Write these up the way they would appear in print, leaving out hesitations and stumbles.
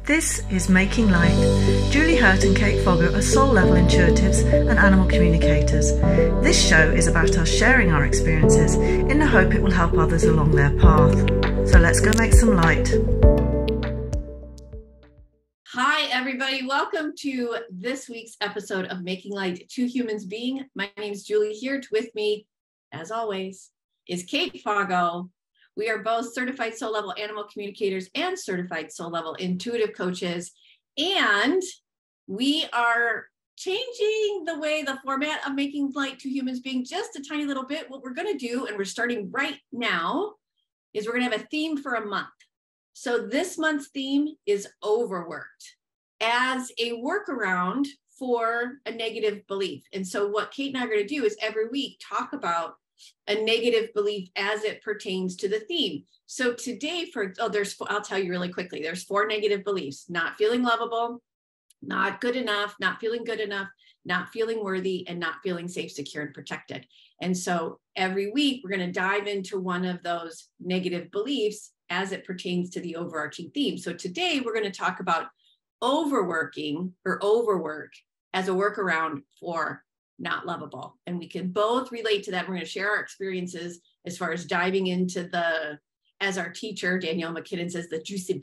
This is Making Light. Julie Hurt and Kate Fogger are soul-level intuitives and animal communicators. This show is about us sharing our experiences in the hope it will help others along their path. So let's go make some light. Hi, everybody. Welcome to this week's episode of Making Light, Two Humans Being. My name is Julie. Here with me, as always, is Kate Foggo. We are both certified soul-level animal communicators and certified soul-level intuitive coaches. And we are changing the way the format of Making Light, Two Humans Being just a tiny little bit. What we're going to do, and we're starting right now, is we're going to have a theme for a month. So this month's theme is overworked as a workaround for a negative belief. And so what Kate and I are going to do is every week talk about a negative belief as it pertains to the theme. So today, I'll tell you really quickly, there's 4 negative beliefs: not feeling lovable, not good enough, not feeling good enough, not feeling worthy, and not feeling safe, secure, and protected. And so every week, we're going to dive into one of those negative beliefs as it pertains to the overarching theme. So today, we're going to talk about overworking or overwork as a workaround for not lovable. And we can both relate to that. We're going to share our experiences as far as diving into as our teacher, Danielle McKinnon says, the juicy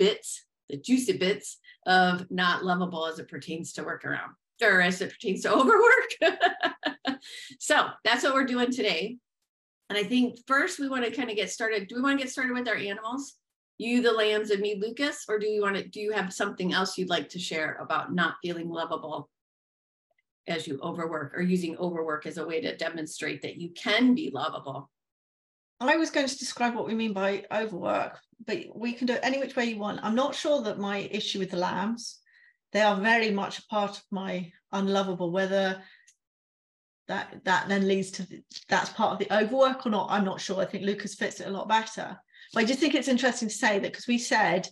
bits of not lovable as it pertains to workaround, or as it pertains to overwork. So that's what we're doing today. And I think first we want to kind of get started. Do we want to get started with our animals? You, the lambs, and me, Lukas, or do you have something else you'd like to share about not feeling lovable as you overwork, or using overwork as a way to demonstrate that you can be lovable? I was going to describe what we mean by overwork, but we can do it any which way you want. I'm not sure that my issue with the lambs, they are very much a part of my unlovable, whether that then leads to that's part of the overwork or not, I'm not sure. I think Lukas fits it a lot better. But I just think it's interesting to say that, because we said,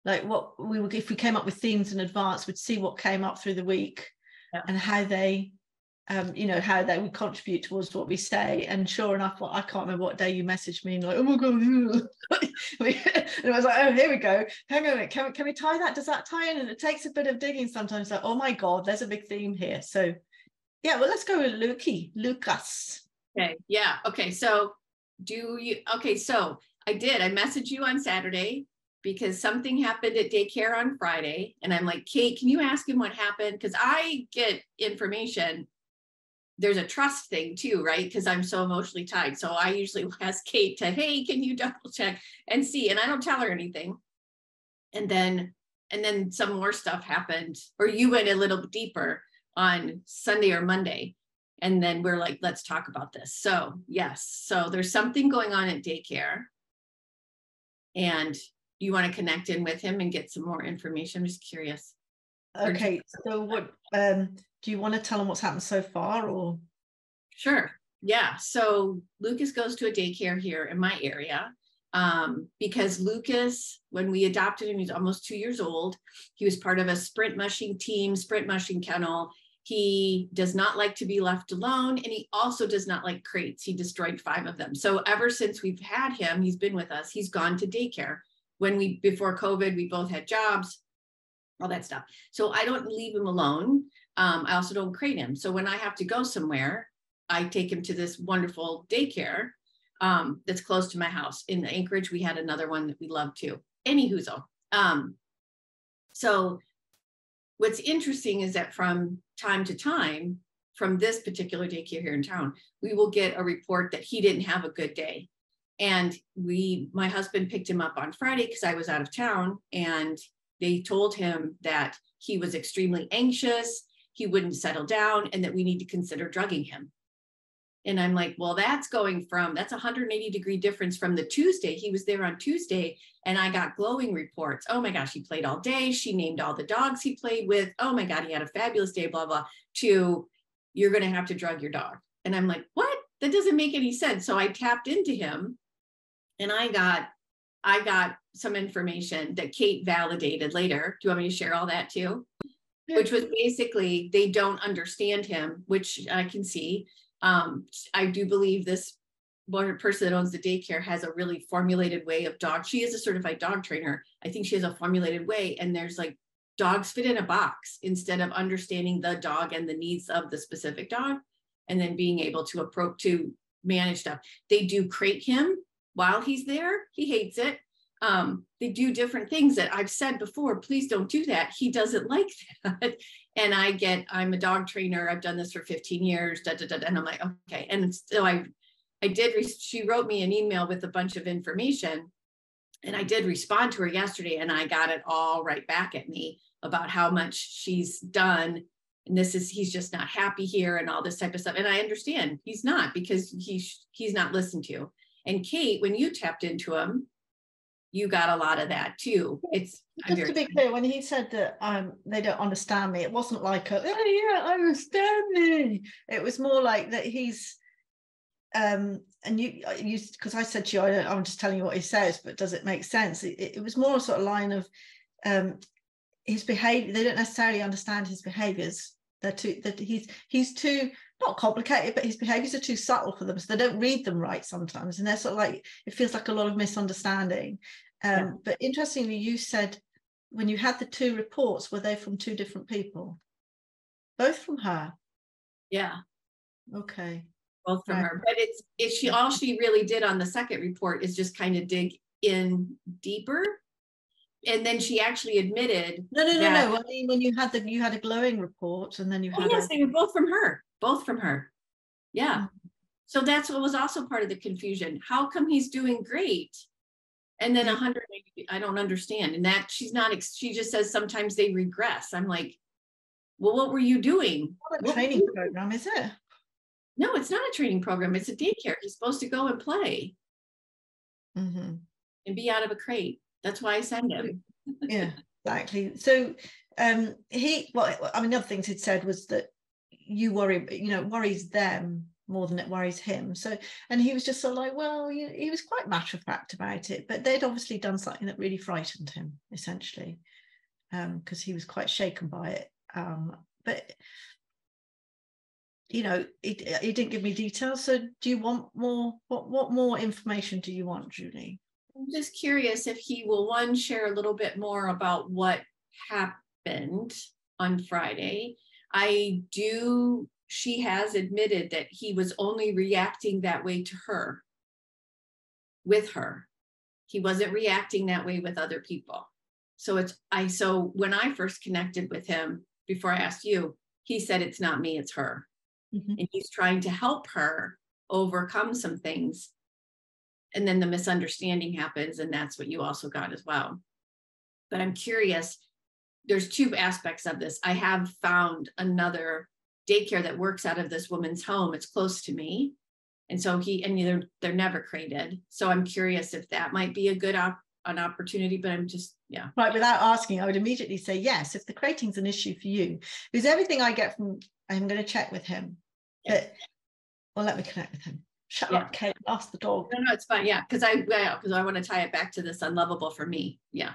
like, what we would, if we came up with themes in advance, we'd see what came up through the week. Yeah. And how they, how they would contribute towards what we say. And sure enough, I can't remember what day you messaged me and like, oh my God. And I was like, oh, here we go. Hang on a minute. Can we tie that? Does that tie in? And it takes a bit of digging sometimes, like, oh my God, there's a big theme here. So yeah, well, let's go with Lukas. Okay. Yeah. Okay. So I messaged you on Saturday, because something happened at daycare on Friday. And I'm like, Kate, can you ask him what happened? Because I get information. There's a trust thing too, right? Because I'm so emotionally tied. So I usually ask Kate to, hey, can you double check and see? And I don't tell her anything. And then some more stuff happened, or you went a little deeper on Sunday or Monday. And then we're like, let's talk about this. So yes, so there's something going on at daycare. And you want to connect in with him and get some more information? I'm just curious. Okay, so what do you want to tell him what's happened so far, or? Sure. Yeah. So Lukas goes to a daycare here in my area, because Lukas, when we adopted him, he's almost 2 years old. He was part of a sprint mushing team, sprint mushing kennel. He does not like to be left alone, and he also does not like crates. He destroyed 5 of them. So ever since we've had him, he's been with us. He's gone to daycare. Before COVID, we both had jobs, all that stuff. So I don't leave him alone. I also don't crate him. So when I have to go somewhere, I take him to this wonderful daycare that's close to my house. In Anchorage, we had another one that we love too. Anyhoozle. So what's interesting is that from time to time, from this particular daycare here in town, we will get a report that he didn't have a good day. And my husband picked him up on Friday because I was out of town, and they told him that he was extremely anxious, he wouldn't settle down, and that we need to consider drugging him. And I'm like, well, that's a 180-degree difference from the Tuesday. He was there on Tuesday, and I got glowing reports. Oh my gosh, he played all day. She named all the dogs he played with. Oh my God, he had a fabulous day, blah, blah, to you're going to have to drug your dog. And I'm like, what? That doesn't make any sense. So I tapped into him. And I got some information that Kate validated later. Do you want me to share all that too? Yeah. Which was basically, they don't understand him, which I can see. I do believe this person that owns the daycare has a really formulated way of dog. She is a certified dog trainer. I think she has a formulated way, and there's like dogs fit in a box instead of understanding the dog and the needs of the specific dog, and then being able to approach to manage stuff. They do crate him while he's there. He hates it. They do different things that I've said before, please don't do that. He doesn't like that. And I'm a dog trainer. I've done this for 15 years, and I'm like, okay. And so she wrote me an email with a bunch of information, and I did respond to her yesterday, and I got it all right back at me about how much she's done. And he's just not happy here and all this type of stuff. And I understand he's not, because he's not listened to. And Kate, when you tapped into him, you got a lot of that too. It's just to be clear, when he said that they don't understand me, it wasn't like yeah, understand me. It was more like that he's and you because I said to you, I'm just telling you what he says, but does it make sense? It was more a sort of line of his behavior. They don't necessarily understand his behaviors. He's too, not complicated, but his behaviors are too subtle for them, so they don't read them right sometimes, and they're sort of like, it feels like a lot of misunderstanding. But interestingly, you said when you had the two reports, were they from two different people? Both from her? Yeah. Okay. Both from her. But all she really did on the second report is just kind of dig in deeper. And then she actually admitted no. I mean, when you had a glowing report, and then you had they were both from her. Yeah. Mm-hmm. So that's what was also part of the confusion. How come he's doing great, and then 180? I don't understand. And that she just says sometimes they regress. I'm like, well, what were you doing? Not a training program, is it? No, it's not a training program. It's a daycare. He's supposed to go and play and be out of a crate. That's why I send him. Yeah, exactly. So the other things he'd said was that you worry, it worries them more than it worries him. So, and he was just sort of like, well, he was quite matter of fact about it, but they'd obviously done something that really frightened him, essentially, because he was quite shaken by it. But he didn't give me details. So do you want more? What more information do you want, Julie? I'm just curious if he will, share a little bit more about what happened on Friday. She has admitted that he was only reacting that way to her, with her. He wasn't reacting that way with other people. So when I first connected with him, before I asked you, he said, it's not me, it's her. Mm-hmm. And he's trying to help her overcome some things. And then the misunderstanding happens, and that's what you also got as well. But I'm curious, there's two aspects of this. I have found another daycare that works out of this woman's home. It's close to me. And so they're never crated. So I'm curious if that might be a good an opportunity, but I'm just, yeah. Right, without asking, I would immediately say yes, if the crating's an issue for you. Because everything I get from, I'm going to check with him. Yeah. Let me connect with him. Shut up, Kate, ask the dog. No, it's fine. Yeah, because I want to tie it back to this unlovable for me. Yeah.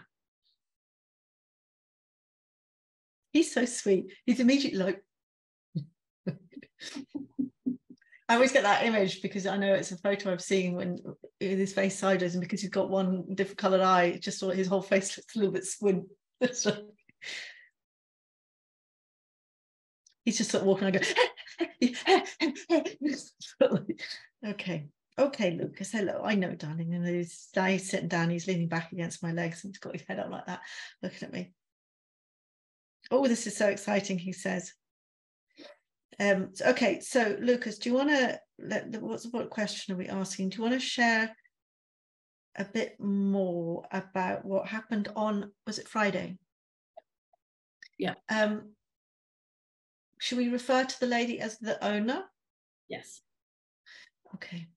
He's so sweet. He's immediately like, I always get that image because I know it's a photo I've seen when with his face sideways, and because he's got one different coloured eye, just sort of his whole face looks a little bit squint. He's just sort of walking. I go, okay, Lucas, hello. I know, darling. And he's sitting down. He's leaning back against my legs, and he's got his head up like that, looking at me. Oh, this is so exciting, he says. Okay, so Lucas, do you want to what question are we asking? Do you want to share a bit more about what happened on, was it Friday? Yeah. Should we refer to the lady as the owner? Yes. Okay.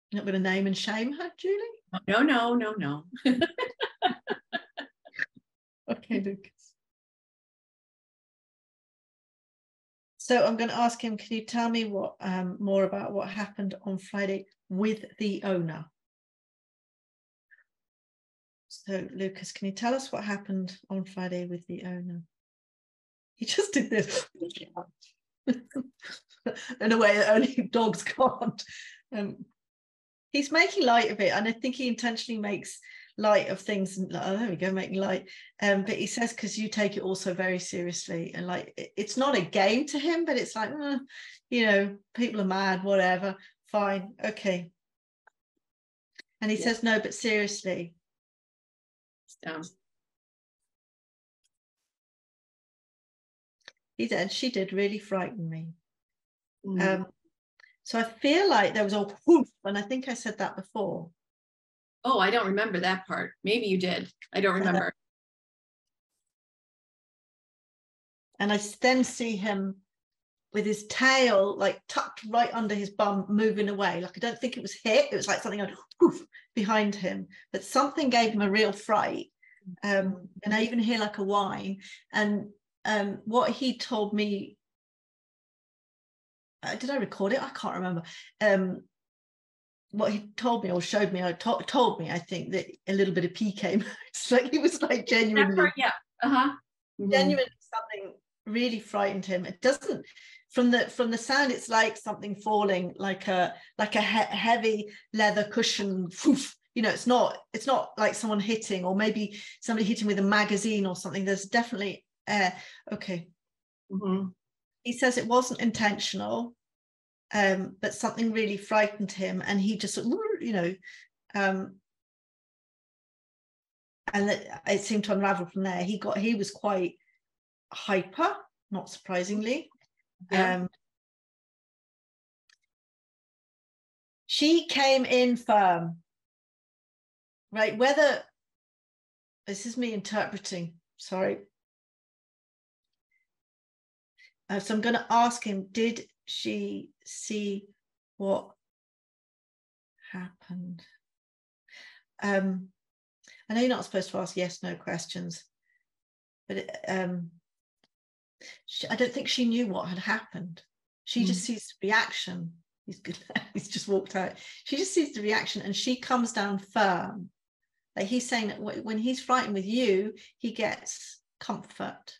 You're not going to name and shame her, Julie? No. Okay, Lucas. So I'm going to ask him, can you tell me what more about what happened on Friday with the owner? So Lucas, can you tell us what happened on Friday with the owner? He just did this in a way that only dogs can't. he's making light of it, and I think he intentionally makes light of things. And oh, there we go, making light. But he says, because you take it also very seriously, and like it's not a game to him, but it's like, you know, people are mad, whatever, fine, okay. And he says, no, but seriously. Down. He said, she did really frighten me. So I feel like there was a whoof, and I think I said that before. Oh, I don't remember that part. Maybe you did. I don't remember. And I then see him with his tail like tucked right under his bum, moving away. Like I don't think it was hit. It was like something going whoof behind him. But something gave him a real fright. And I even hear like a whine. And what he told me, did I record it? I can't remember. What he told me or showed me, told me, I think, that a little bit of pee came. It's like he was like genuinely, genuinely something really frightened him. It doesn't, from the sound, it's like something falling, like a heavy leather cushion. Poof. You know, it's not like someone hitting, or maybe somebody hitting with a magazine or something. There's definitely okay. He says it wasn't intentional, but something really frightened him, and he just, you know, and it seemed to unravel from there. He was quite hyper, not surprisingly. She came in firm, right? Whether this is me interpreting, sorry. So I'm going to ask him, did she see what happened? I know you're not supposed to ask yes, no questions, but I don't think she knew what had happened. She just sees the reaction. He's just walked out. She just sees the reaction, and she comes down firm. Like he's saying that when he's frightened with you, he gets comfort.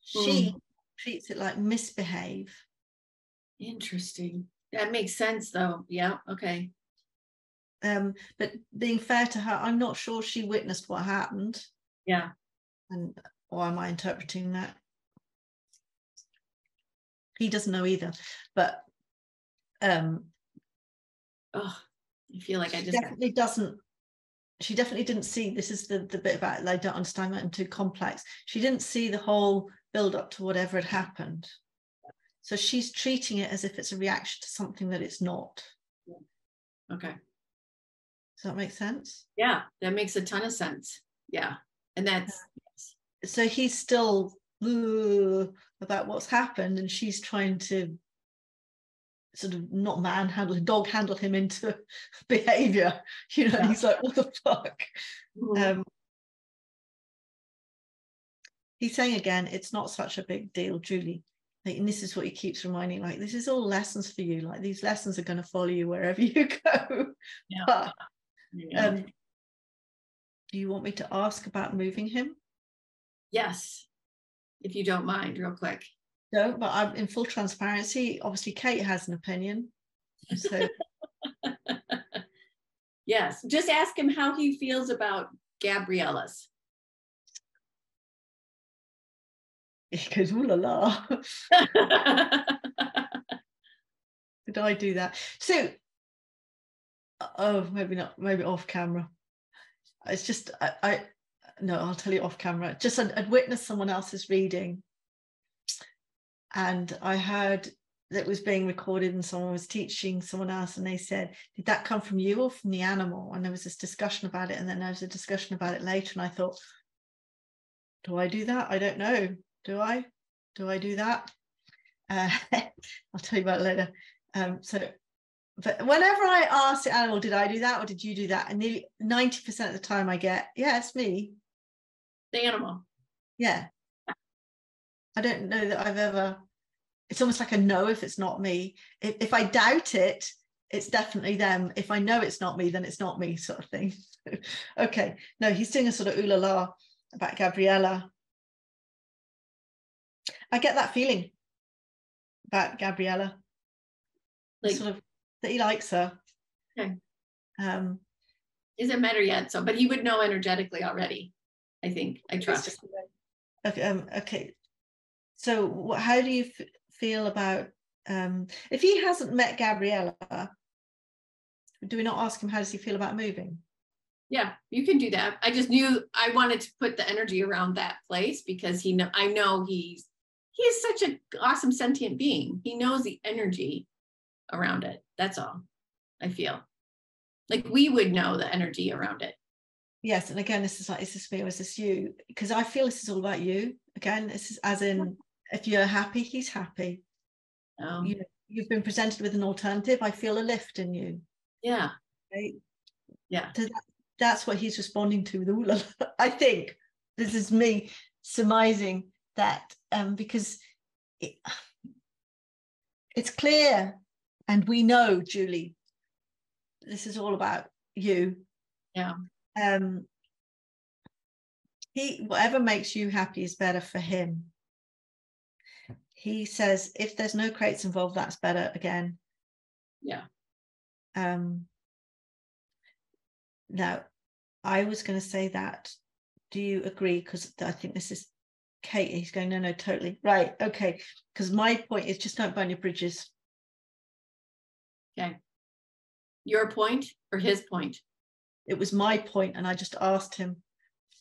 She treats it like misbehave. Interesting. That makes sense, though. Yeah. Okay. But being fair to her, I'm not sure she witnessed what happened. Yeah. Or am I interpreting that? He doesn't know either. But I feel like I just definitely doesn't. She definitely didn't see. This is the bit about I don't understand that, and too complex. She didn't see the whole build up to whatever had happened. So she's treating it as if it's a reaction to something that it's not. Okay. Does that make sense? Yeah, that makes a ton of sense. Yeah. And that's so he's still about what's happened, and she's trying to sort of not dog handle him into behavior. You know, he's like, what the fuck? He's saying again, it's not such a big deal, Julie. Like, and this is what he keeps reminding, like, this is all lessons for you. Like, these lessons are going to follow you wherever you go. But do you want me to ask about moving him? Yes, if you don't mind, real quick. No, but I'm in full transparency. Obviously, Kate has an opinion. So yes, just ask him how he feels about Gabriella's. He goes, ooh la la. Did I do that? So, maybe not, maybe off camera. It's just, no, I'll tell you off camera. Just I'd witnessed someone else's reading, and I heard that it was being recorded, and someone was teaching someone else, and they said, did that come from you or from the animal? And there was this discussion about it, and then there was a discussion about it later, and I thought, do I do that? I don't know. Do I do that? I'll tell you about it later. But whenever I ask the animal, did I do that or did you do that? And nearly 90% of the time I get, yeah, it's me. The animal. Yeah. I don't know that I've ever, it's almost like a no if it's not me. If I doubt it, it's definitely them. If I know it's not me, then it's not me, sort of thing. Okay. No, he's doing a sort of ooh la la about Gabriella. I get that feeling about Gabriella, like, sort of that he likes her. Okay. Isn't met her yet, so but he would know energetically already. I think. I trust. Okay. So how do you feel about if he hasn't met Gabriella? Do we not ask him how does he feel about moving? Yeah, you can do that. I just knew I wanted to put the energy around that place because I know he's such an awesome sentient being. He knows the energy around it. That's all. I feel like we would know the energy around it. Yes, and again, this is like, is this me or is this you? Because I feel this is all about you. Again, this is as in, if you're happy, he's happy. You've been presented with an alternative. I feel a lift in you. Yeah. Right? Yeah. So that's what he's responding to with all of that. I think this is me surmising that because it's clear, and we know, Julie, this is all about you. Yeah. Whatever makes you happy is better for him. He says if there's no crates involved, that's better again. Yeah. Now, I was going to say that. Do you agree? Because I think this is Kate. He's going, no, totally. Right. Okay. Because my point is just don't burn your bridges. Okay. Your point or his point? It was my point, and I just asked him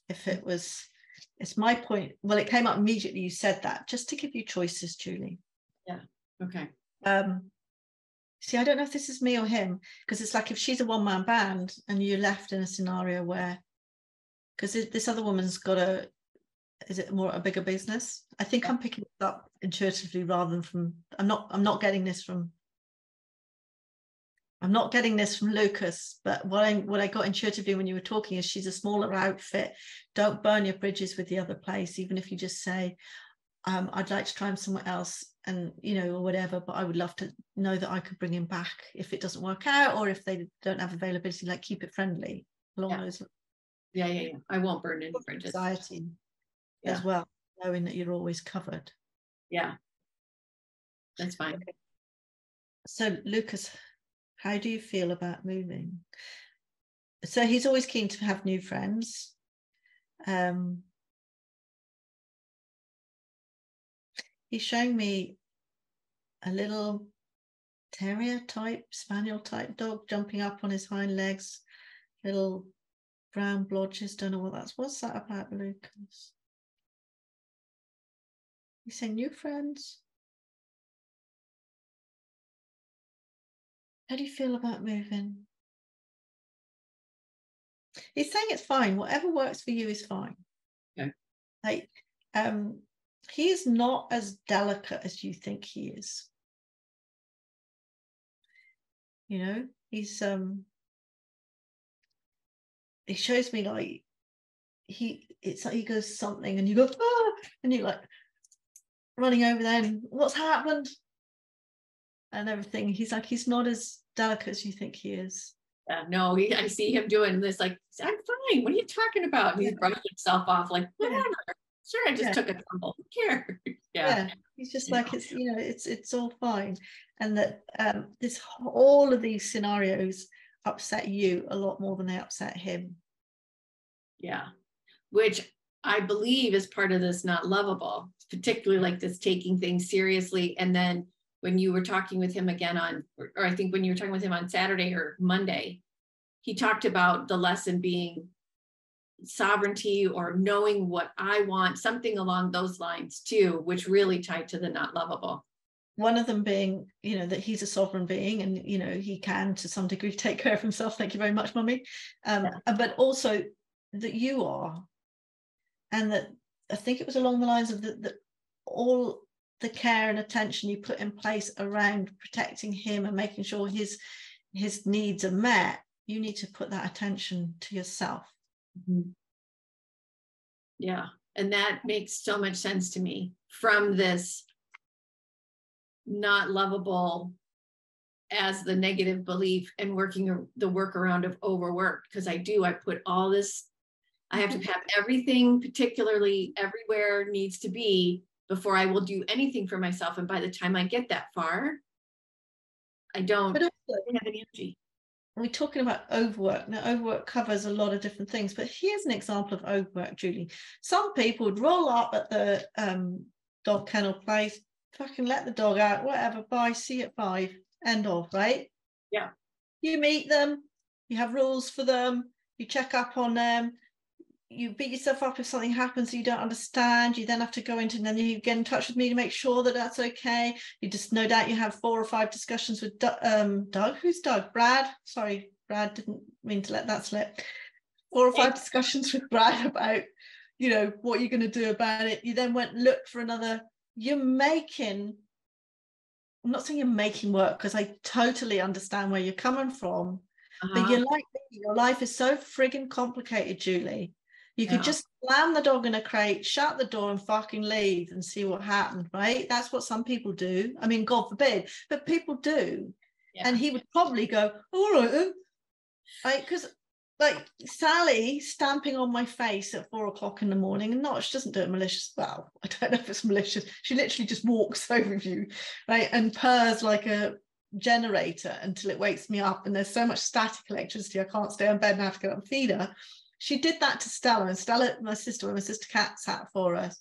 if it's my point. Well, it came up immediately. You said that just to give you choices, Julie. Yeah. Okay. See, I don't know if this is me or him, because it's like if she's a one-man band and you're left in a scenario where, because this other woman's got is it more a bigger business? I think I'm picking it up intuitively rather than from, I'm not getting this from Lukas, but what I got intuitively when you were talking is she's a smaller outfit. Don't burn your bridges with the other place, even if you just say, I'd like to try him somewhere else, and or whatever, but I would love to know that I could bring him back if it doesn't work out, or if they don't have availability, like keep it friendly along those lines. Yeah. I won't burn any bridges. Anxiety as well, knowing that you're always covered. Yeah, that's fine. Okay. So Lukas, how do you feel about moving? So he's always keen to have new friends. He's showing me a little terrier type, spaniel type dog jumping up on his hind legs, little brown blotches. Don't know what that's. What's that about, Lukas? He's saying new friends. How do you feel about moving? He's saying it's fine. Whatever works for you is fine. Okay. Like, he is not as delicate as you think he is. He's he shows me like it's like he goes something and you go, ah, and you're like running over there and what's happened and everything. He's like, he's not as delicate as you think he is. No, I see him doing this like, I'm fine, what are you talking about? And he's brushing himself off like, whatever. Sure, I just took a tumble. Who cares? Yeah. He's just like, it's it's all fine. And that all of these scenarios upset you a lot more than they upset him. Yeah. Which I believe is part of this not lovable, particularly like this taking things seriously. And then when you were talking with him again or I think when you were talking with him on Saturday or Monday, he talked about the lesson being sovereignty or knowing what I want, something along those lines too, which really tied to the not lovable. One of them being, that he's a sovereign being and, he can to some degree take care of himself. Thank you very much, Mummy. But also that you are. And that I think it was along the lines of that all the care and attention you put in place around protecting him and making sure his needs are met, you need to put that attention to yourself. Mm-hmm. Yeah. And that makes so much sense to me from this not lovable as the negative belief and working the workaround of overwork. Because I put all this, I have to have everything particularly everywhere needs to be before I will do anything for myself. And by the time I get that far, I don't have any energy. we're talking about overwork. Now, overwork covers a lot of different things, but here's an example of overwork, Julie. Some people would roll up at the dog kennel place, fucking let the dog out, whatever, bye, see you at 5, end of, right? Yeah. You meet them, you have rules for them, you check up on them, you beat yourself up if something happens that you don't understand. You then have to go into, and then you get in touch with me to make sure that that's okay. You just, no doubt you have 4 or 5 discussions with Doug. Who's Doug? Brad? Sorry, Brad, didn't mean to let that slip. 4 or 5 discussions with Brad about, you know, what you're going to do about it. You then went and looked for another. You're making, I'm not saying you're making work, because I totally understand where you're coming from. But you're like me, your life is so friggin' complicated, Julie. You could just slam the dog in a crate, shut the door and fucking leave and see what happened, right? That's what some people do. I mean, God forbid, but people do. Yeah. And he would probably go, all right then. Right? Because like Sally stamping on my face at 4 o'clock in the morning, and not, she doesn't do it malicious. Well, I don't know if it's malicious. She literally just walks over you, right? And purrs like a generator until it wakes me up. And there's so much static electricity, I can't stay in bed and have to get up and feed her. She did that to Stella, and Stella, my sister Kat sat for us.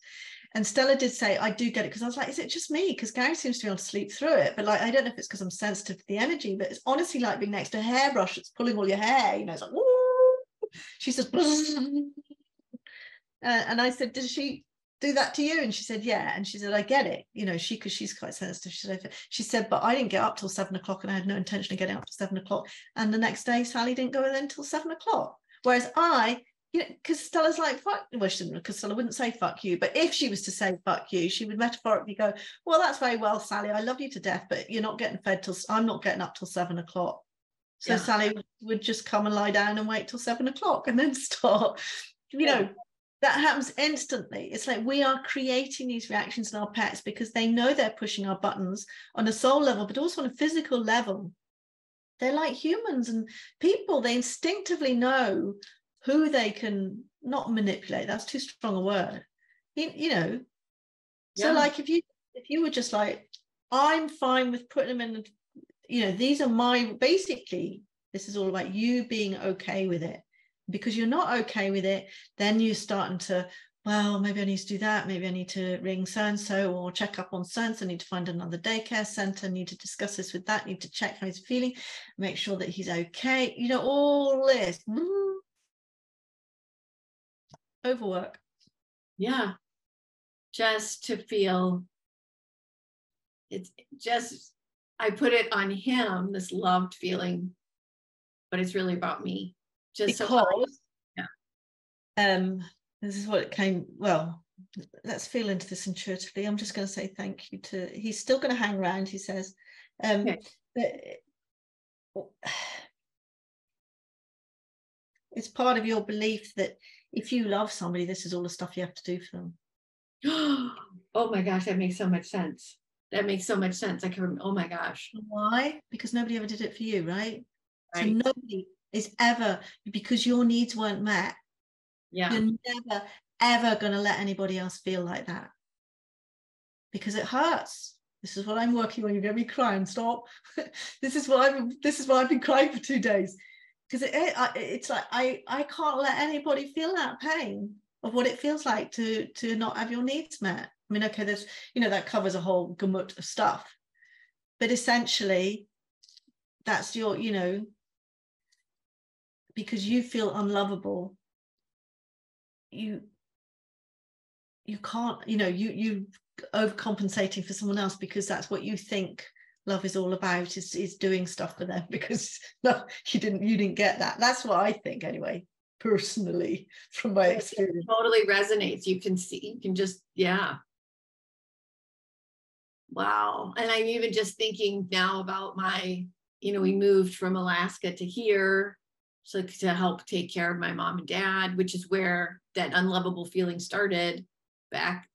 And Stella did say, I do get it, because I was like, is it just me? Because Gary seems to be able to sleep through it. But like, I don't know if it's because I'm sensitive to the energy, but it's honestly like being next to a hairbrush that's pulling all your hair, you know, it's like, woo! She says, and I said, did she do that to you? And she said, yeah. And she said, I get it, you know, because she's quite sensitive. She said, but I didn't get up till 7 o'clock, and I had no intention of getting up till 7 o'clock. And the next day, Sally didn't go in until 7 o'clock. Whereas I, you know, because Stella's like, fuck, well, she didn't, because Stella wouldn't say fuck you, but if she was to say fuck you, she would metaphorically go, well, that's very well, Sally, I love you to death, but you're not getting fed till, I'm not getting up till 7 o'clock. So yeah. Sally would just come and lie down and wait till 7 o'clock and then start, you know, that happens instantly. It's like we are creating these reactions in our pets because they know they're pushing our buttons on a soul level, but also on a physical level. They're like humans and people. They instinctively know who they can not manipulate. That's too strong a word. You know. Yeah. So like if you were just like, I'm fine with putting them in, you know, these are my, basically, this is all about you being okay with it. Because you're not okay with it, then you're starting to, well, maybe I need to do that. Maybe I need to ring so-and-so or check up on so-and-so. I need to find another daycare center. Need to discuss this with that. Need to check how he's feeling. Make sure that he's okay. You know, all this. Overwork. Yeah. Just to feel, it's just, I put it on him, this loved feeling, but it's really about me. Just because, this is what it came, well, let's feel into this intuitively. I'm just going to say thank you to, he's still going to hang around, he says. Okay. It's part of your belief that if you love somebody, this is all the stuff you have to do for them. Oh my gosh, that makes so much sense. That makes so much sense. I can, oh my gosh. Why? Because nobody ever did it for you, right? So nobody is ever, because your needs weren't met. Yeah. You're never, ever going to let anybody else feel like that. Because it hurts. This is what I'm working on. You get me crying. Stop. This is why I've been crying for 2 days. Because it's like I can't let anybody feel that pain of what it feels like to not have your needs met. I mean, okay, there's, you know, that covers a whole gamut of stuff. But essentially, that's your, you know, because you feel unlovable, you can't, you know, you overcompensating for someone else because that's what you think love is all about, is doing stuff for them, because no, you didn't get that. That's what I think anyway, personally, from my experience. It totally resonates. You can see, you can just, yeah. Wow. And I'm even just thinking now about my, you know, we moved from Alaska to here, so to help take care of my mom and dad, which is where that unlovable feeling started back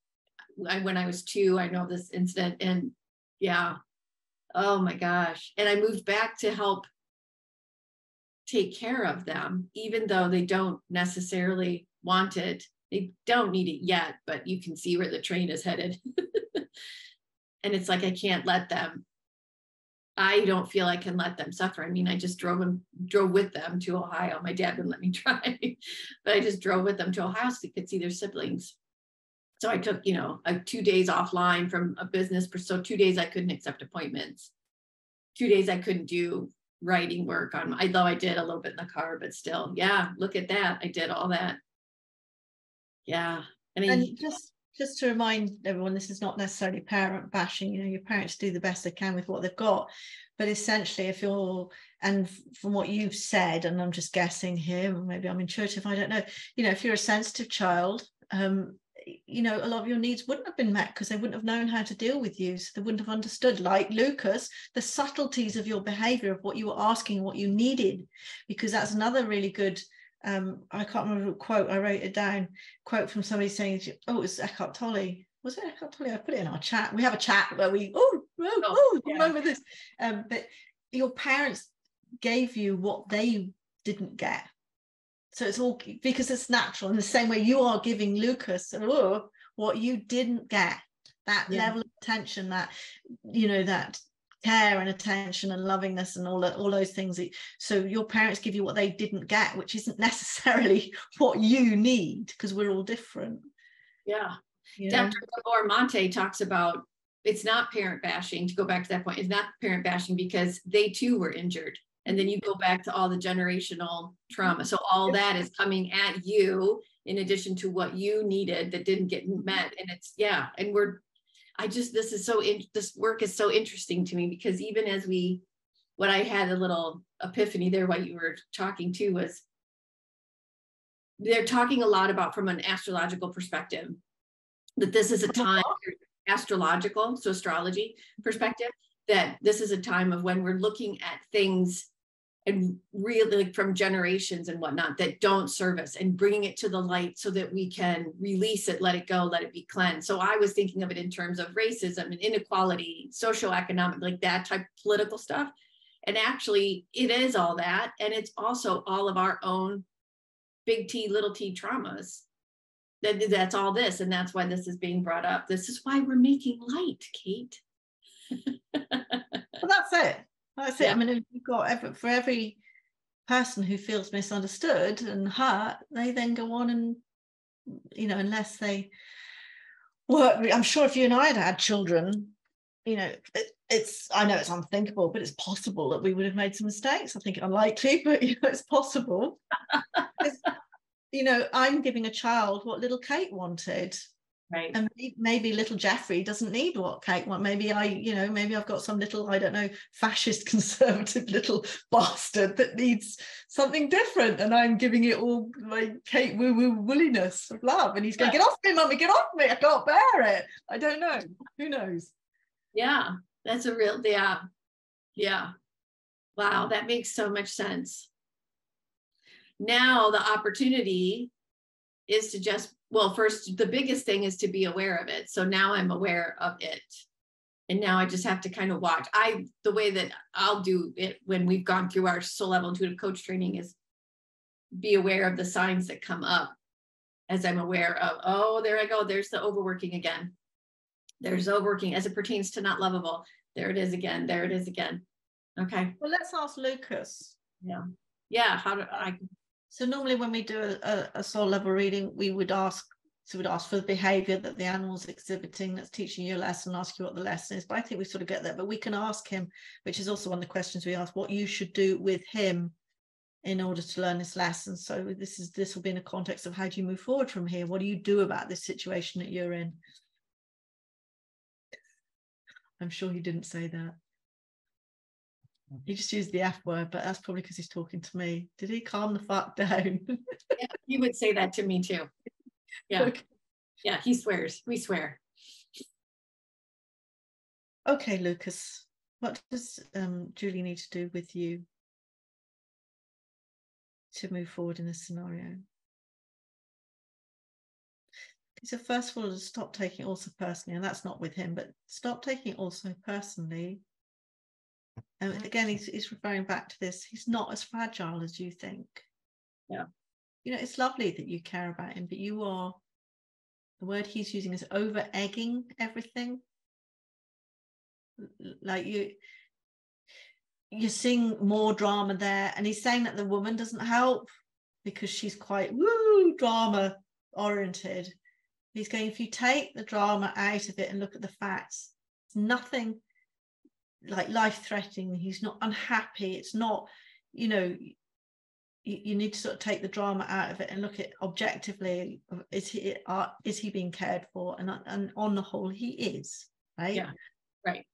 when I was 2. I know this incident, and yeah, oh my gosh. And I moved back to help take care of them, even though they don't necessarily want it. They don't need it yet, but you can see where the train is headed. And it's like, I can't let them I don't feel I can let them suffer. I mean, I just drove with them to Ohio. My dad wouldn't let me drive, but I just drove with them to Ohio so they could see their siblings. So I took, 2 days offline from a business. So 2 days I couldn't accept appointments. 2 days I couldn't do writing work on, although I did a little bit in the car, but still, yeah, look at that. I did all that. Yeah. And just to remind everyone, this is not necessarily parent bashing. Your parents do the best they can with what they've got, but essentially and from what you've said, and I'm just guessing here, maybe I'm intuitive, I don't know, if you're a sensitive child, a lot of your needs wouldn't have been met because they wouldn't have known how to deal with you. So they wouldn't have understood, like Lukas, the subtleties of your behavior, of what you were asking, what you needed, because that's another really good, I can't remember what quote, I wrote it down, quote from somebody saying, it was Eckhart Tolle. Was it Eckhart Tolle? I put it in our chat. We have a chat where we, remember this. But your parents gave you what they didn't get. So it's all because it's natural. In the same way you are giving Lukas what you didn't get, that level of attention, that, that care and attention and lovingness and all those things. So your parents give you what they didn't get, which isn't necessarily what you need, because we're all different. Yeah. Dr. Gabor Mate talks about, it's not parent bashing, to go back to that point, it's not parent bashing because they too were injured. And then you go back to all the generational trauma. So all that is coming at you in addition to what you needed that didn't get met. And it's, and this work is so interesting to me, because even as what I had a little epiphany there while you were talking too, was they're talking a lot about, from an astrological perspective, that this is a time, astrological, so astrology perspective, that this is a time of when we're looking at things and really from generations and whatnot that don't serve us, and bringing it to the light so that we can release it, let it go, let it be cleansed. So I was thinking of it in terms of racism and inequality, socioeconomic, like that type of political stuff. And actually it is all that. And it's also all of our own big T, little t traumas. That's all this. And that's why this is being brought up. This is why we're making light, Kate. Well, that's it. That's it. I mean, if you've got for every person who feels misunderstood and hurt, they then go on and, unless they work. I'm sure if you and I had children, I know it's unthinkable, but it's possible that we would have made some mistakes. I think unlikely, but it's possible. I'm giving a child what little Kate wanted. Right. And maybe little Jeffrey doesn't need what Kate wants. Maybe I've got some little, I don't know, fascist conservative little bastard that needs something different, and I'm giving it all like Kate woo-woo woolliness of love, and he's going, get off me, mummy, get off me, I can't bear it. I don't know. Who knows? Yeah, that's a real, yeah. Wow, that makes so much sense. Now the opportunity is to just, first, the biggest thing is to be aware of it. So now I'm aware of it. And now I just have to kind of watch. The way that I'll do it when we've gone through our soul level intuitive coach training is be aware of the signs that come up as I'm aware of, there I go. There's the overworking again. There's overworking as it pertains to not lovable. There it is again. There it is again. Okay. Well, let's ask Lukas. Yeah. Yeah. So normally when we do a soul level reading, we would ask for the behavior that the animal's exhibiting that's teaching you a lesson, ask you what the lesson is. But I think we sort of get that. But we can ask him, which is also one of the questions we ask, what you should do with him in order to learn this lesson. So this will be in the context of how do you move forward from here? What do you do about this situation that you're in? I'm sure he didn't say that. He just used the F word, but that's probably because he's talking to me. Did he calm the fuck down? Yeah, he would say that to me too. Yeah. Okay. Yeah, he swears. We swear. Okay, Lukas, what does Julie need to do with you to move forward in this scenario? So first of all, stop taking it also personally, and that's not with him, but stop taking it also personally. And again, he's referring back to this. He's not as fragile as you think. Yeah. It's lovely that you care about him, but you are, the word he's using is over egging everything. Like you're seeing more drama there, and he's saying that the woman doesn't help because she's quite woo drama oriented. He's going, if you take the drama out of it and look at the facts, it's nothing like life-threatening. He's not unhappy. It's not, you know, you need to sort of take the drama out of it and look at objectively, is he being cared for? And on the whole, he is, right? Yeah, right.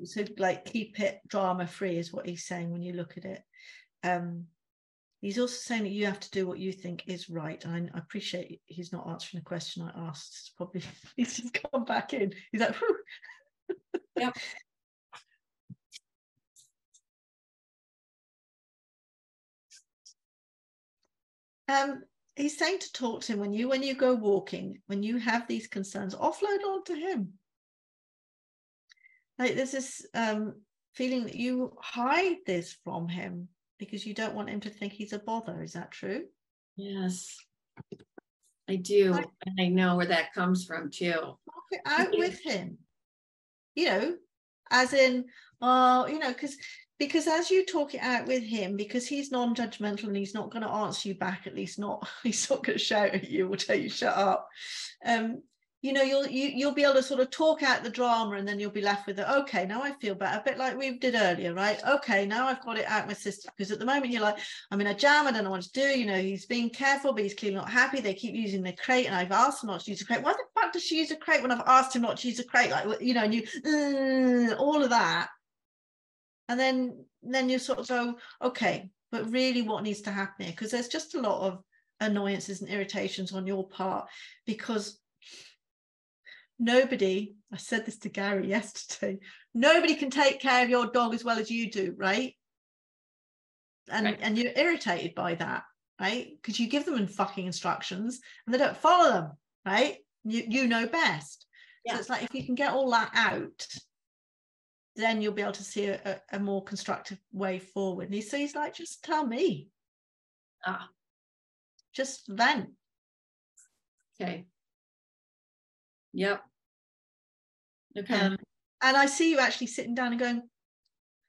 So like keep it drama free is what he's saying when you look at it. He's also saying that you have to do what you think is right. And I appreciate he's not answering the question I asked. It's probably he's just come back in. He's like, whew. Yep. He's saying to talk to him when you go walking, when you have these concerns, offload onto him. Like there's this feeling that you hide this from him because you don't want him to think he's a bother. Is that true? Yes, I do. And I know where that comes from too. Talk it out with him, you know, as in, you know, because as you talk it out with him, because he's non-judgmental and he's not going to answer you back, at least not, he's not going to shout at you or tell you shut up. You know, you'll be able to sort of talk out the drama, and then you'll be left with it. Okay, now I feel better, a bit like we did earlier, right? Okay, now I've got it out my system. Because at the moment you're like, I'm in a jam, I don't know what to do. You know, he's being careful, but he's clearly not happy. They keep using the crate, and I've asked him not to use a crate. Why the fuck does she use a crate when I've asked him not to use a crate? Like, you know, and you all of that, and then you sort of go, okay, but really, what needs to happen here? Because there's just a lot of annoyances and irritations on your part, because nobody, I said this to Gary yesterday, nobody can take care of your dog as well as you do, right? And you're irritated by that, right? Because you give them fucking instructions and they don't follow them, right? You know best. Yeah. So it's like, if you can get all that out, then you'll be able to see a more constructive way forward. And he's like, just tell me. Just vent. Okay. Yep. Okay. And I see you actually sitting down and going,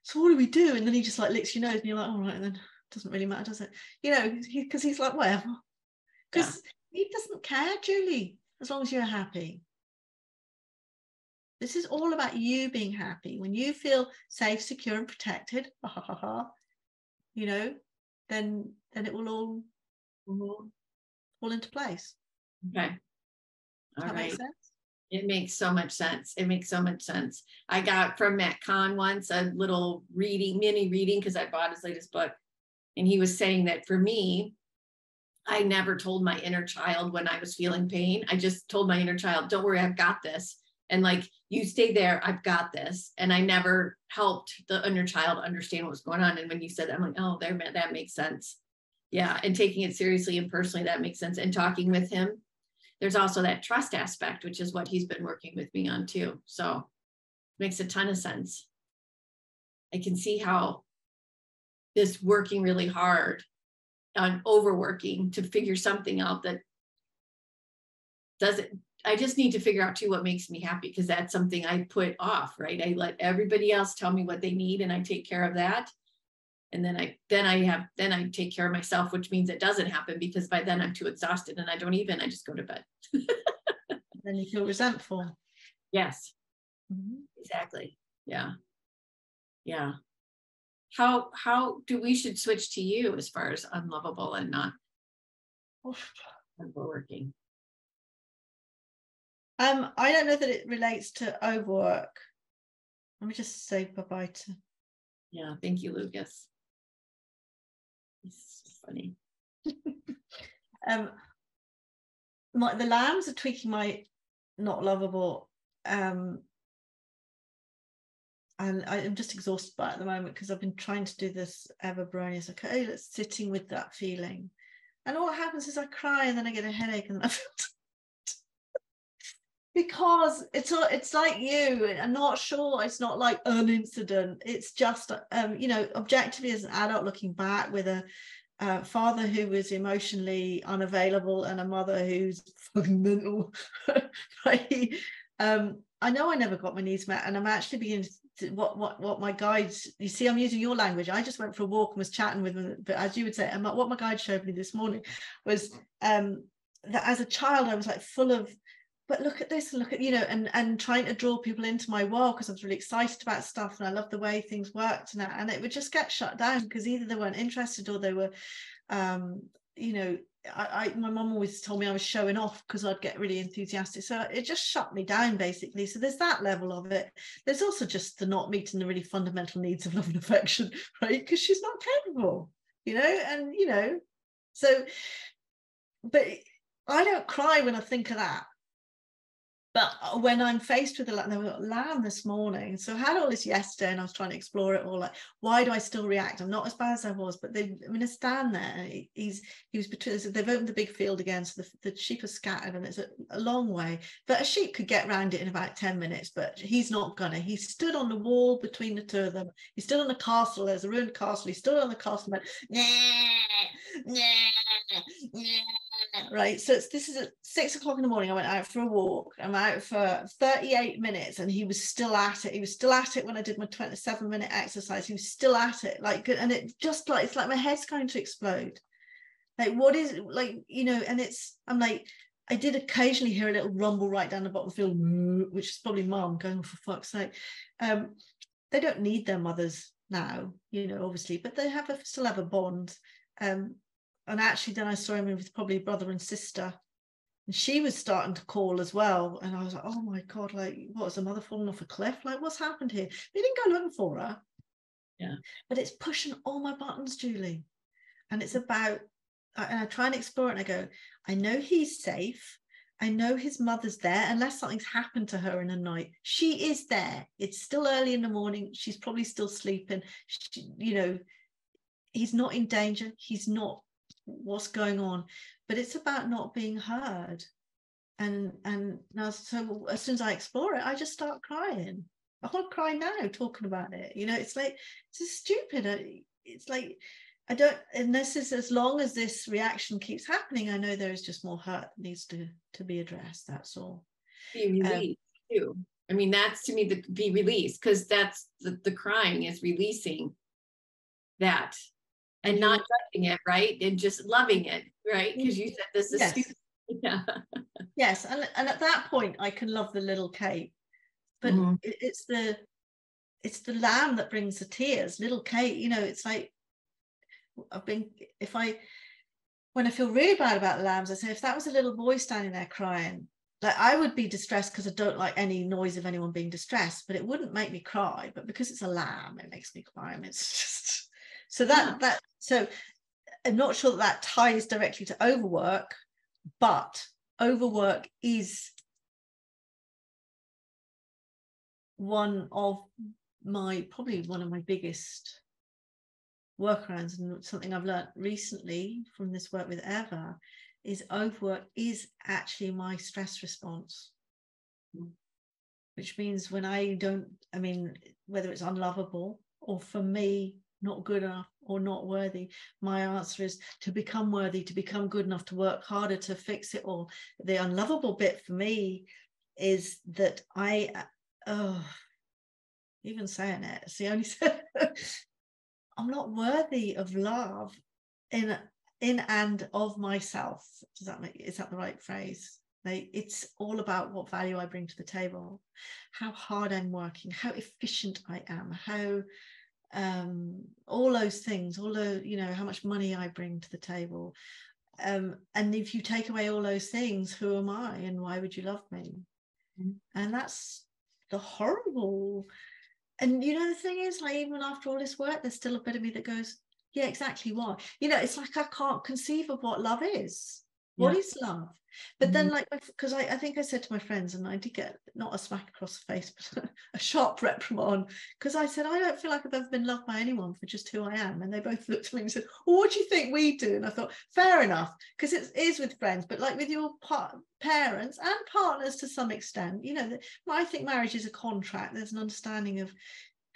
so what do we do? And then he just like licks your nose and you're like, all right, then doesn't really matter, does it? You know, because he's like, whatever. Because he doesn't care, Julie, as long as you're happy. This is all about you being happy. When you feel safe, secure, and protected, you know, then it will all fall into place. Okay. Does that make sense? It makes so much sense. It makes so much sense. I got from Matt Kahn once a little mini reading, because I bought his latest book. And he was saying that for me, I never told my inner child when I was feeling pain. I just told my inner child, don't worry, I've got this. And like, you stay there, I've got this. And I never helped the inner child understand what was going on. And when you said that, I'm like, oh, that makes sense. Yeah. And taking it seriously and personally, that makes sense. And talking with him, there's also that trust aspect, which is what he's been working with me on too. So it makes a ton of sense. I can see how this working really hard on overworking to figure something out that doesn't, I just need to figure out too what makes me happy, because that's something I put off, right? I let everybody else tell me what they need and I take care of that. And then I take care of myself, which means it doesn't happen, because by then I'm too exhausted and I just go to bed. Then you feel resentful. Yes, exactly. Yeah. Yeah. How do we should switch to you as far as unlovable and not overworking? I don't know that it relates to overwork. Let me just say bye-bye to. Yeah, thank you, Lukas. It's funny. The lambs are tweaking my not lovable, and I'm just exhausted by it at the moment, because I've been trying to do this ever bronies. Okay, let's sitting with that feeling, and what happens is I cry and then I get a headache and I feel because it's like you. I'm not sure. It's not like an incident. It's just you know, objectively as an adult looking back, with a father who was emotionally unavailable and a mother who's fucking mental. Right? I know I never got my needs met, and I'm actually beginning to what my guides, you see, I'm using your language. I just went for a walk and was chatting with them, but as you would say, and what my guide showed me this morning was that as a child I was like full of, but look at this and look at, you know, and trying to draw people into my world because I was really excited about stuff and I loved the way things worked, and it would just get shut down because either they weren't interested or they were you know, my mum always told me I was showing off because I'd get really enthusiastic. So it just shut me down, basically. So there's that level of it. There's also just the not meeting the really fundamental needs of love and affection, right? Because she's not capable, you know, and, you know, so, but I don't cry when I think of that. But when I'm faced with the lamb this morning, so I had all this yesterday and I was trying to explore it all, like, why do I still react? I'm not as bad as I was, but I mean, stand there. He was between, they've opened the big field again, so the sheep are scattered and it's a long way. But a sheep could get around it in about 10 minutes, but he's not gonna. He stood on the wall between the two of them. He stood on the castle, there's a ruined castle. He stood on the castle and went, nah, nah, nah. Right, so this is at 6 o'clock in the morning. I went out for a walk. I'm out for 38 minutes and he was still at it. He was still at it when I did my 27-minute exercise. He was still at it, like, and it just like, it's like my head's going to explode. Like, what is, like, you know, and it's, I'm like, I did occasionally hear a little rumble right down the bottom of the field, which is probably mum going, for fuck's sake. They don't need their mothers now, you know, obviously, but they still have a bond. And actually then I saw him with probably brother and sister, and she was starting to call as well, and I was like, oh my god, like, what, was the mother falling off a cliff? Like, what's happened here? They didn't go looking for her. Yeah, but it's pushing all my buttons, Julie, and it's about, and I try and explore it, and I go, I know he's safe, I know his mother's there, unless something's happened to her in the night. She is there. It's still early in the morning, she's probably still sleeping. You know, he's not in danger, he's not, what's going on, but it's about not being heard. And now, so as soon as I explore it, I just start crying. I want to cry now talking about it, you know. It's like, it's just stupid. It's like, I don't, and this is, as long as this reaction keeps happening, I know there is just more hurt that needs to be addressed. That's all. Be released too. I mean, that's, to me, the be released, because that's the crying is releasing that. And not judging it, right? And just loving it, right? Because you said this is stupid. Yeah. Yes, and at that point I can love the little Kate, but it's the lamb that brings the tears. Little Kate, you know, it's like, when I feel really bad about the lambs, I say, if that was a little boy standing there crying, like, I would be distressed because I don't like any noise of anyone being distressed, but it wouldn't make me cry. But because it's a lamb, it makes me cry. I mean, it's just, so so I'm not sure that ties directly to overwork, but overwork is probably one of my biggest workarounds, and something I've learned recently from this work with Eva is overwork is actually my stress response. Which means when I don't, I mean, whether it's unlovable or, for me, not good enough or not worthy, my answer is to become worthy, to become good enough, to work harder to fix it all. The unlovable bit for me is that even saying it, it's the only I'm not worthy of love in and of myself. Is that the right phrase? Like, it's all about what value I bring to the table, how hard I'm working, how efficient I am, how all those things, you know, how much money I bring to the table. And if you take away all those things, who am I and why would you love me? And that's the horrible. And, you know, the thing is, like, even after all this work, there's still a bit of me that goes, yeah, exactly why. You know, it's like I can't conceive of what love is. What is love? But then, like, because I think I said to my friends, and I did get not a smack across the face, but a sharp reprimand, because I said, I don't feel like I've ever been loved by anyone for just who I am. And they both looked at me and said, well, what do you think we do? And I thought, fair enough, because it is with friends, but like with your parents and partners to some extent, you know, I think marriage is a contract. There's an understanding of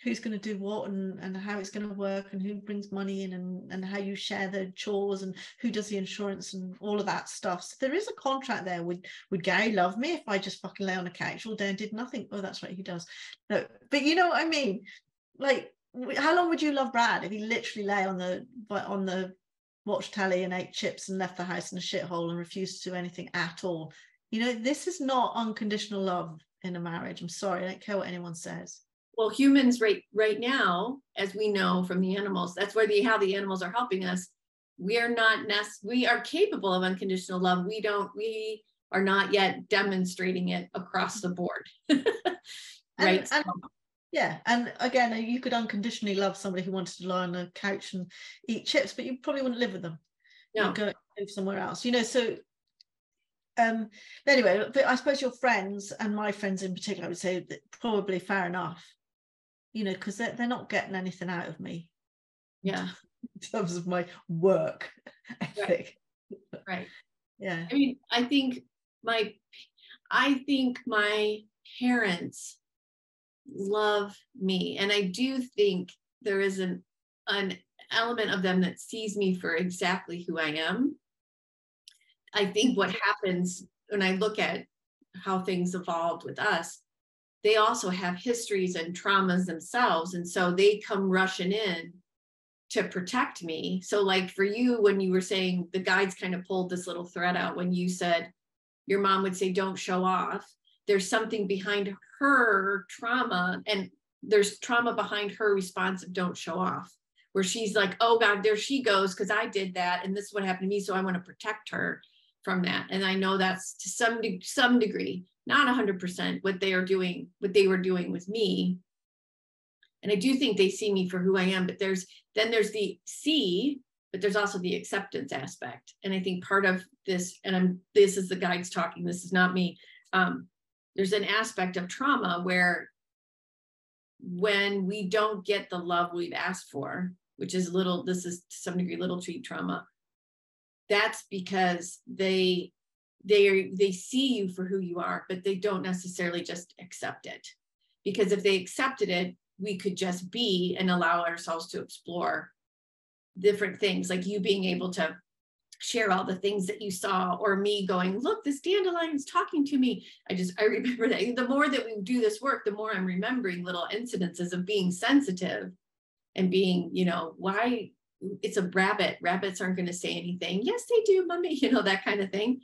who's going to do what and how it's going to work and who brings money in and how you share the chores and who does the insurance and all of that stuff. So there is a contract there. Would Gary love me if I just fucking lay on a couch all day and did nothing? Oh, that's right, he does. No, but you know what I mean? Like, how long would you love Brad if he literally lay on the watch telly and ate chips and left the house in a shithole and refused to do anything at all? You know, this is not unconditional love in a marriage. I'm sorry, I don't care what anyone says. Well, humans right now, as we know from the animals, that's how the animals are helping us. We are capable of unconditional love. We are not yet demonstrating it across the board. Right. And again, you could unconditionally love somebody who wanted to lie on a couch and eat chips, but you probably wouldn't live with them. No. You'd go live somewhere else, you know. So anyway, but I suppose your friends, and my friends in particular, I would say that probably fair enough, you know, because they're not getting anything out of me. Yeah. In terms of my work ethic. Right. Yeah. I mean, I think my parents love me, and I do think there is an element of them that sees me for exactly who I am. I think what happens when I look at how things evolved with us, they also have histories and traumas themselves. And so they come rushing in to protect me. So like for you, when you were saying the guides kind of pulled this little thread out when you said your mom would say, don't show off. There's something behind her trauma, and there's trauma behind her response of don't show off, where she's like, oh God, there she goes, because I did that. And this is what happened to me. So I want to protect her from that. And I know that's to some degree, not 100% what they were doing with me. And I do think they see me for who I am, but there's the see, but there's also the acceptance aspect. And I think part of this, and this is the guides talking, this is not me. There's an aspect of trauma where when we don't get the love we've asked for, which is this is to some degree little treat trauma, that's because they see you for who you are, but they don't necessarily just accept it. Because if they accepted it, we could just be and allow ourselves to explore different things, like you being able to share all the things that you saw, or me going, look, this dandelion is talking to me. I remember that the more that we do this work, the more I'm remembering little incidences of being sensitive and being, you know, why it's a rabbit. Rabbits aren't going to say anything. Yes, they do, mommy, you know, that kind of thing.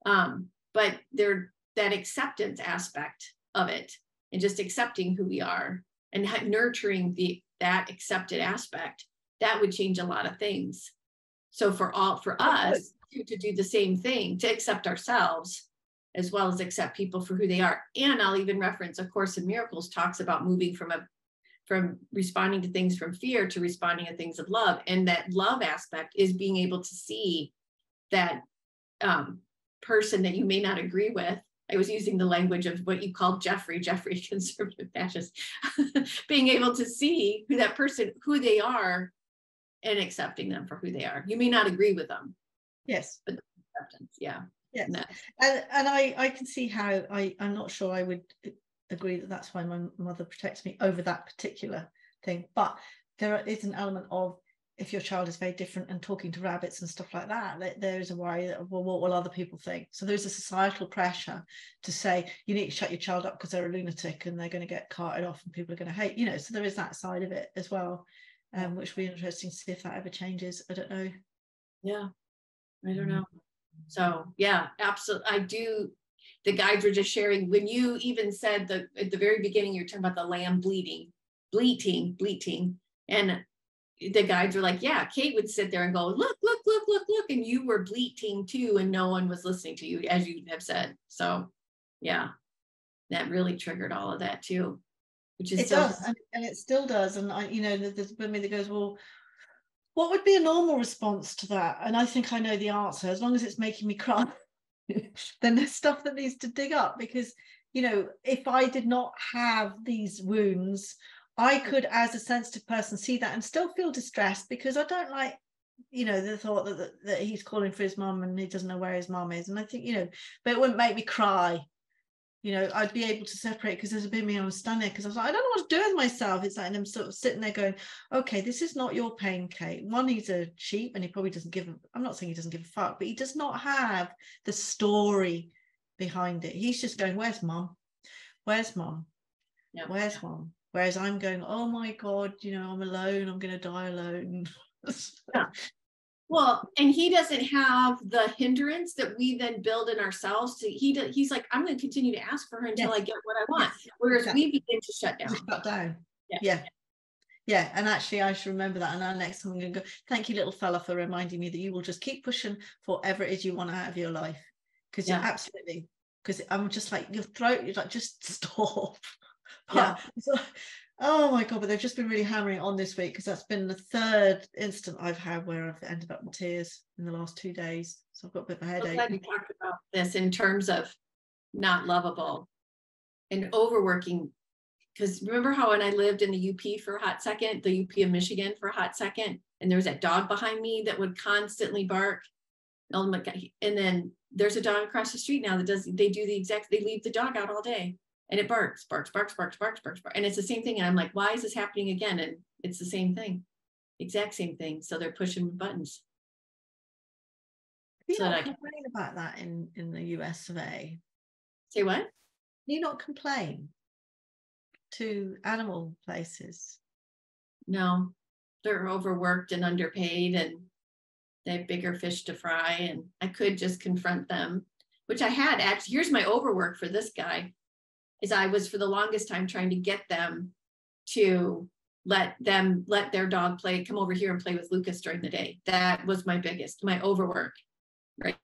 But that acceptance aspect of it, and just accepting who we are and nurturing that accepted aspect, that would change a lot of things. So for us to do the same thing, to accept ourselves as well as accept people for who they are. And I'll even reference A Course in Miracles talks about moving from responding to things from fear to responding to things of love. And that love aspect is being able to see that person that you may not agree with. I was using the language of what you called Jeffrey, conservative fascist, being able to see who they are, and accepting them for who they are. You may not agree with them. Yes. But acceptance, yeah. Yes. And I can see how I'm not sure I would agree that that's why my mother protects me over that particular thing. But there is an element of, if your child is very different and talking to rabbits and stuff like that, there is a worry that, well, what will other people think? So there's a societal pressure to say you need to shut your child up because they're a lunatic and they're going to get carted off and people are going to hate, you know. So there is that side of it as well, which will be interesting to see if that ever changes. I don't know. Yeah, I don't know. So yeah, absolutely. I do. The guides were just sharing, when you even said at the very beginning, you're talking about the lamb bleating. And the guides were like, yeah, Kate would sit there and go, look. And you were bleating too, and no one was listening to you, as you have said. So yeah, that really triggered all of that too, which is and it still does. And I, you know, there's a bit of me that goes, well, what would be a normal response to that? And I think I know the answer. As long as it's making me cry, then there's stuff that needs to dig up. Because, you know, if I did not have these wounds, I could, as a sensitive person, see that and still feel distressed, because I don't like, you know, the thought that he's calling for his mum and he doesn't know where his mum is. And I think, you know, but it wouldn't make me cry. I'd be able to separate, because there's a bit of me, I was standing there because I was like, I don't know what to do with myself. It's like, and I'm sort of sitting there going, okay, this is not your pain, Kate. One, he's a sheep and he probably doesn't give I'm not saying he doesn't give a fuck, but he does not have the story behind it. He's just going, where's mom? Where's mom? Yeah. Where's mom? Whereas I'm going, oh my God, I'm alone. I'm going to die alone. Yeah. Well, and he doesn't have the hindrance that we then build in ourselves. He's like, I'm going to continue to ask for her until I get what I want. Whereas exactly. we begin to shut down. Shut down. Yeah. Yeah. And actually, I should remember that. And then next time I'm going to go, thank you, little fella, for reminding me that you will just keep pushing for whatever it is you want out of your life. Because you're absolutely, because I'm just like, your throat, you're like, just stop. But, oh my God, but they've just been really hammering on this week, because that's been the third instant I've had where I've ended up with tears in the last 2 days. So I've got a bit of a headache. I'm glad you talked about this in terms of not lovable and overworking. Because remember how when I lived in the UP for a hot second, the UP of Michigan for a hot second, and there was that dog behind me that would constantly bark. Oh my God. And then there's a dog across the street now that they leave the dog out all day. And it barks. And it's the same thing. And I'm like, why is this happening again? And it's the same thing, exact same thing. So they're pushing buttons. You not complain about that in the US of A? Say what? You not complain to animal places? No, they're overworked and underpaid, and they have bigger fish to fry. And I could just confront them, which I had actually. Here's my overwork for this guy. Is I was for the longest time trying to get them to let their dog come over here and play with Lukas during the day. That was my overwork, right?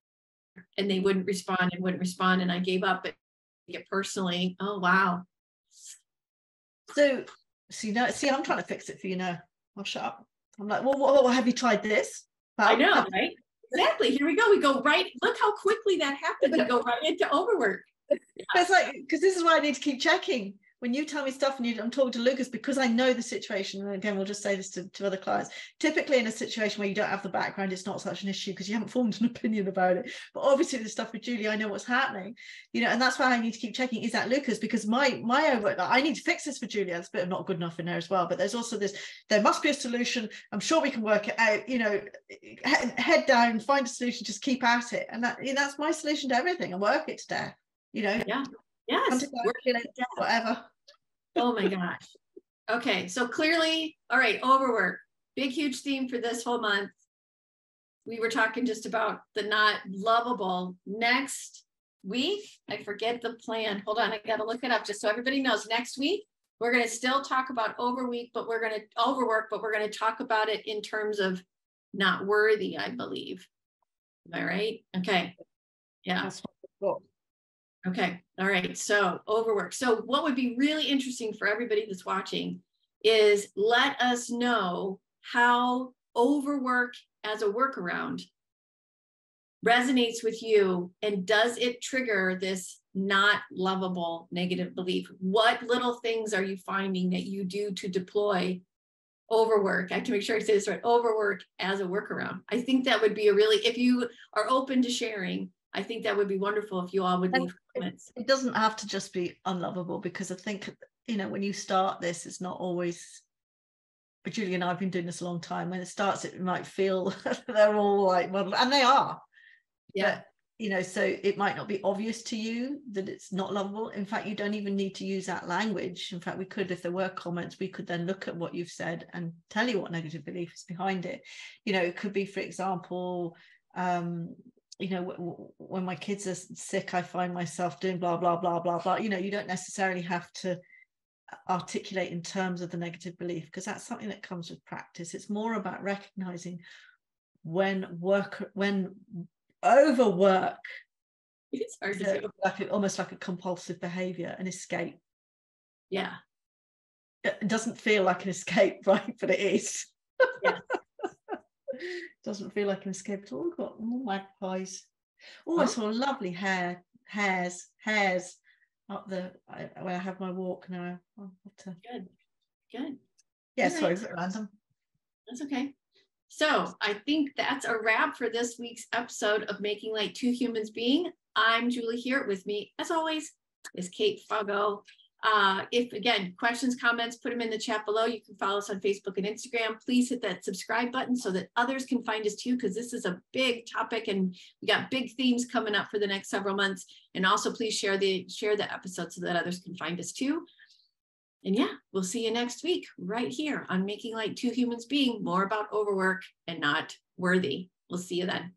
And they wouldn't respond, and I gave up. But get personally, oh wow. So I'm trying to fix it for you now. I'll shut up. I'm like, well, what have you tried this? I know, right? Exactly. Here we go. We go right. Look how quickly that happened. We go right into overwork. It's like, because this is why I need to keep checking. When you tell me stuff and I'm talking to Lukas, because I know the situation, and again, we'll just say this to other clients, typically in a situation where you don't have the background, it's not such an issue because you haven't formed an opinion about it. But obviously the stuff with Julie, I know what's happening, and that's why I need to keep checking, is that Lukas? Because my overwork, I need to fix this for Julie. That's a bit of not good enough in there as well. But there's also this, there must be a solution. I'm sure we can work it out, head down, find a solution, just keep at it. And that's my solution to everything, and work it to death, Yeah. Yes. Whatever. Oh my gosh. Okay. So clearly, all right, overwork. Big, huge theme for this whole month. We were talking just about the not lovable. Next week, I forget the plan. Hold on. I got to look it up just so everybody knows. Next week, we're going to still talk about overwork, but we're going to talk about it in terms of not worthy, I believe. Am I right? Okay. Yeah. That's cool. Okay. All right. So overwork. So what would be really interesting for everybody that's watching is let us know how overwork as a workaround resonates with you, and does it trigger this not lovable negative belief? What little things are you finding that you do to deploy overwork? I have to make sure I say this right. Overwork as a workaround. I think that would be if you are open to sharing, I think that would be wonderful if you all would leave comments. It doesn't have to just be unlovable, because I think, when you start this, it's not always, but Julie and I have been doing this a long time. When it starts, it might feel they're all like, well, and they are. Yeah. But, so it might not be obvious to you that it's not lovable. In fact, you don't even need to use that language. In fact, we could, if there were comments, we could then look at what you've said and tell you what negative belief is behind it. It could be, for example, when my kids are sick, I find myself doing blah, blah, blah, blah, blah. You don't necessarily have to articulate in terms of the negative belief, because that's something that comes with practice. It's more about recognizing when overwork it's hard to do. Almost like a compulsive behavior, an escape. Yeah. It doesn't feel like an escape, right? But it is. Yeah. Doesn't feel like an escape at all. We've got more magpies. I saw lovely hairs up there where I have my walk now. Good. Yeah, sorry, it's a bit random. That's okay. So I think that's a wrap for this week's episode of Making Light Two Humans Being. I'm Julie here. With me, as always, is Kate Foggo. If again, questions, comments, put them in the chat below. You can follow us on Facebook and Instagram. Please hit that subscribe button so that others can find us too, because this is a big topic and we got big themes coming up for the next several months. And also please share the episode so that others can find us too. And yeah, we'll see you next week right here on Making Light Two Humans Being, more about overwork and not worthy. We'll see you then.